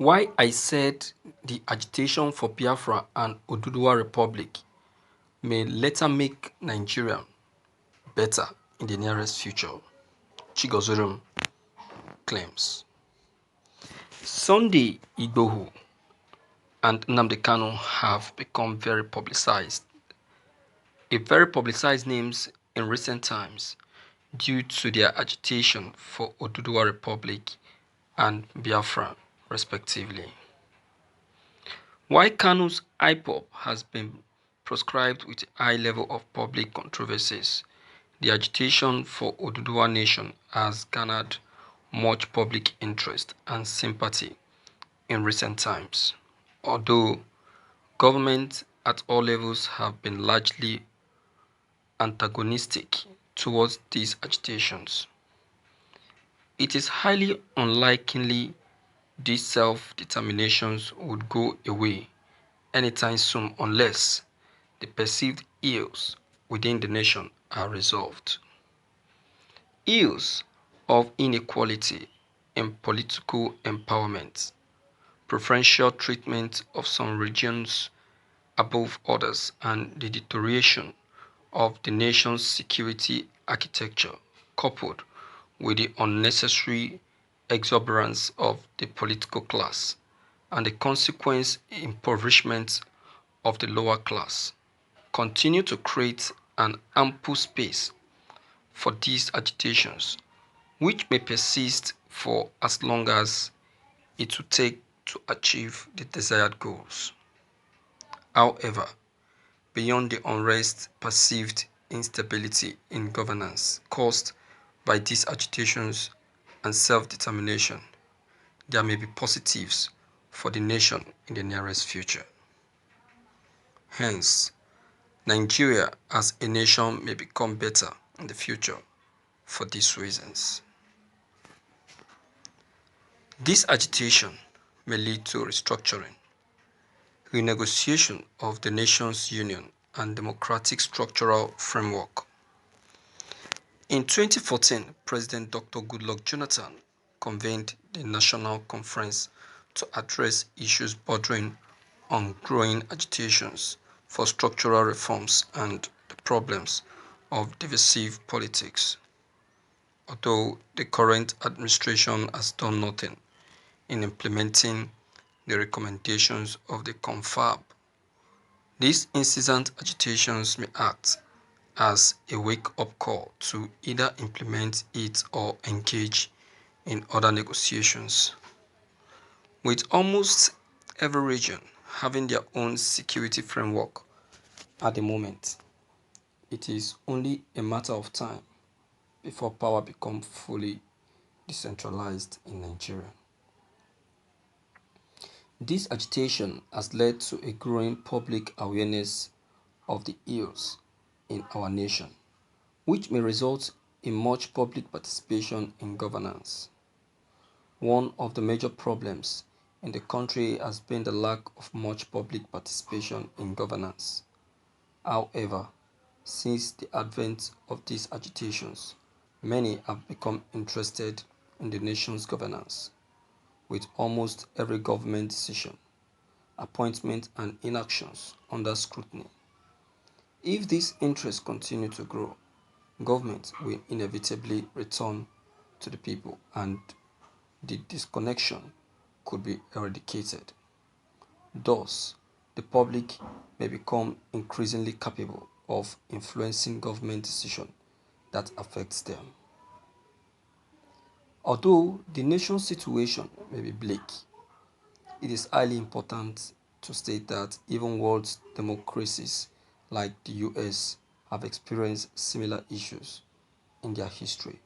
Why I said the agitation for Biafra and Odua Republic may later make Nigeria better in the nearest future, Chigo claims. Sunday Igboho and Nnamdi Kanu have become very publicized names in recent times due to their agitation for Odua Republic and Biafra, respectively. While Kanu's IPOP has been proscribed with a high level of public controversies, the agitation for Oduduwa Nation has garnered much public interest and sympathy in recent times, although governments at all levels have been largely antagonistic towards these agitations. It is highly unlikely these self-determinations would go away anytime soon unless the perceived ills within the nation are resolved. Ills of inequality in political empowerment, preferential treatment of some regions above others, and the deterioration of the nation's security architecture, coupled with the unnecessary exuberance of the political class and the consequent impoverishment of the lower class, continue to create an ample space for these agitations, which may persist for as long as it will take to achieve the desired goals. However, beyond the unrest, perceived instability in governance caused by these agitations and self-determination, there may be positives for the nation in the nearest future. Hence, Nigeria as a nation may become better in the future for these reasons. This agitation may lead to restructuring, renegotiation of the nation's union and democratic structural framework. In 2014, President Dr. Goodluck Jonathan convened the National Conference to address issues bordering on growing agitations for structural reforms and the problems of divisive politics. Although the current administration has done nothing in implementing the recommendations of the confab, these incessant agitations may act as a wake-up call to either implement it or engage in other negotiations. With almost every region having their own security framework at the moment, it is only a matter of time before power becomes fully decentralized in Nigeria. This agitation has led to a growing public awareness of the ills in our nation, which may result in much public participation in governance. One of the major problems in the country has been the lack of much public participation in governance. However, since the advent of these agitations, many have become interested in the nation's governance, with almost every government decision, appointment and inactions under scrutiny. If this interest continues to grow, government will inevitably return to the people and the disconnection could be eradicated. Thus, the public may become increasingly capable of influencing government decisions that affects them. Although the nation's situation may be bleak, it is highly important to state that even world democracies like the US have experienced similar issues in their history.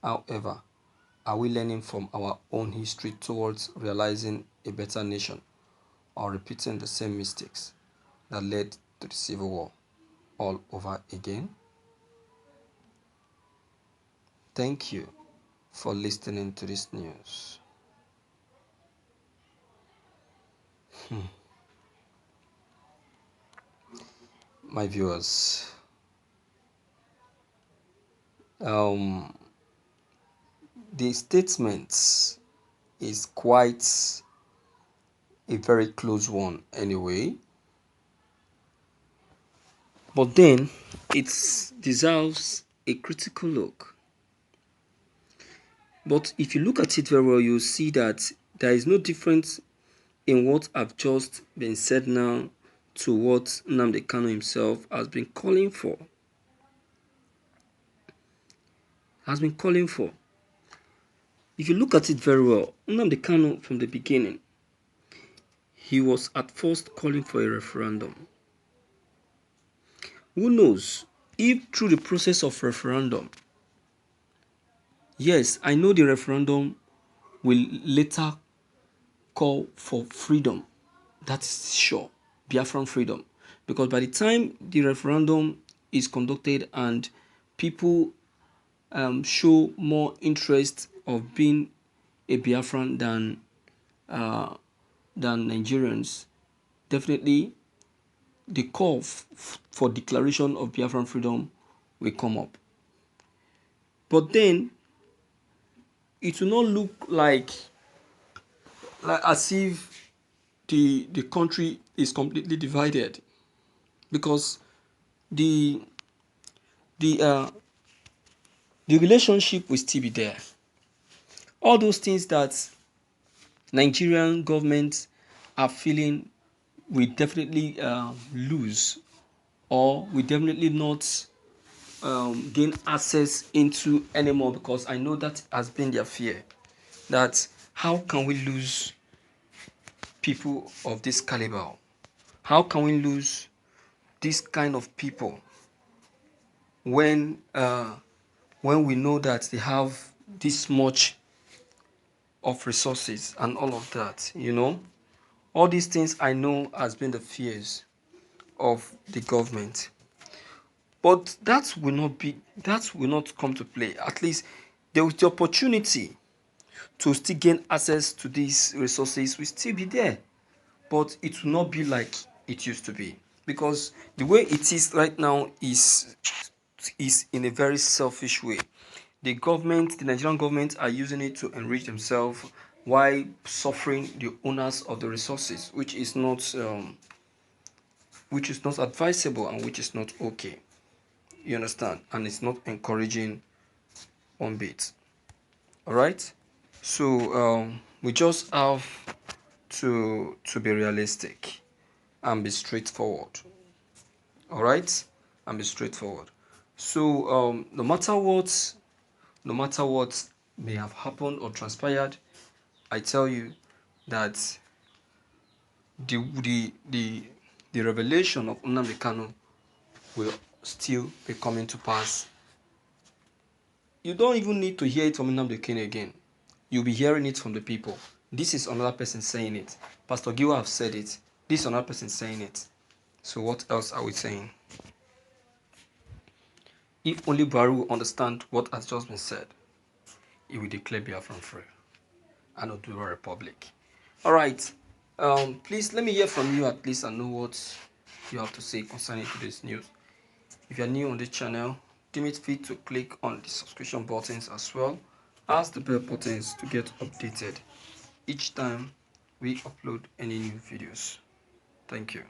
However, are we learning from our own history towards realizing a better nation or repeating the same mistakes that led to the Civil War all over again? Thank you for listening to this news. My viewers, the statement is quite a very close one anyway. But then it deserves a critical look. But if you look at it very well, you'll see that there is no difference in what I've just been said now to what Nnamdi Kanu himself has been calling for. If you look at it very well, Nnamdi Kanu from the beginning, he was at first calling for a referendum. Who knows if through the process of referendum, yes, I know the referendum will later call for freedom. That is sure, Biafran freedom. Because by the time the referendum is conducted and people show more interest of being a Biafran than Nigerians, definitely the call for declaration of Biafran freedom will come up. But then it will not look like as if the country is completely divided, because the the uh, the relationship will still be there. All those things that Nigerian government are feeling we definitely lose, or we definitely not gain access into anymore, because I know that has been their fear, that how can we lose people of this caliber? How can we lose this kind of people when we know that they have this much of resources and all of that, all these things I know has been the fears of the government. But that will not come to play. At least there is the opportunity to still gain access to these resources will still be there, but it will not be like it used to be, because the way it is right now is in a very selfish way. The Nigerian government are using it to enrich themselves while suffering the owners of the resources, which is not advisable and which is not okay. You understand? And it's not encouraging one bit. All right. So we just have to be realistic and be straightforward. All right, and be straightforward. So no matter what may have happened or transpired, I tell you that the revelation of Nnamdi Kanu will still be coming to pass. You don't even need to hear it from Nnamdi Kanu again. You'll be hearing it from the people. This is another person saying it. Pastor Gil have said it. This is another person saying it. So what else are we saying? If only Buhari will understand what has just been said, he will declare Biafra free and Odua Republic. All right. Please let me hear from you at least and know what you have to say concerning today's news. If you are new on this channel, deem it fit to click on the subscription buttons as well as the bell buttons to get updated each time we upload any new videos. Thank you.